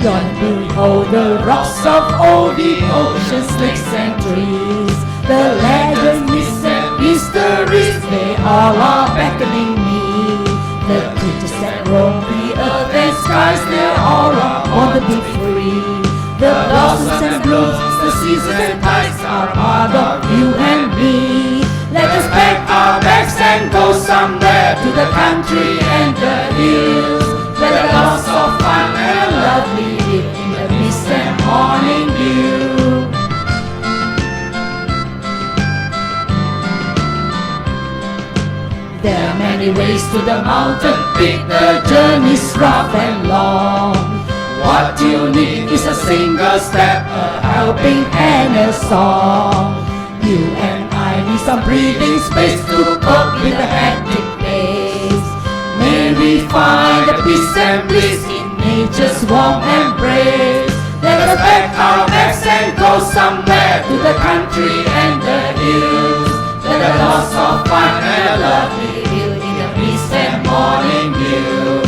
Beyond behold the rocks of old, the oceans, lakes and trees, the legends, myths and mysteries, they all are beckoning me. The creatures that roam the earth and skies, they all are born to be free. The blossoms and blooms, the seasons and tides are part of you and me. Let us pack our bags and go somewhere to the country and the hills, where the lots of fun and lovely live in the mist and morning dew. There are many ways to the mountain peak, the journey's rough and long. What you need is a single step, a helping and a song. You and I need some breathing space to cope with the hectic days. May we find the peace and bliss in nature's warm embrace. Let us pack our bags and go somewhere to the country and the hills, where the lots of fun and a lovely view in the peace and morning dew.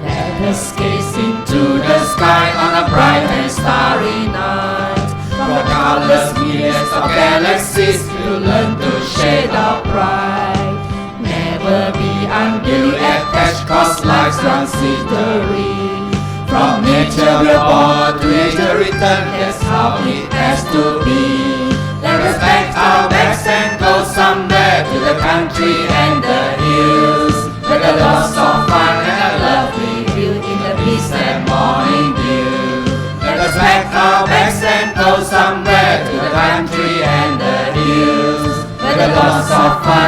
Let us gaze into the sky on a bright and starry night. From the countless millions of galaxies, we'll learn to shade our pride. Never be unduly attached, cause life's transitory. From nature we're born, to nature return, that's how it has to be. Let us pack our bags and go somewhere to the country and the hills, where the lots of fun and a lovely view in the peace and morning dew. Let us pack our bags and go somewhere to the country and the hills, where the lots of fun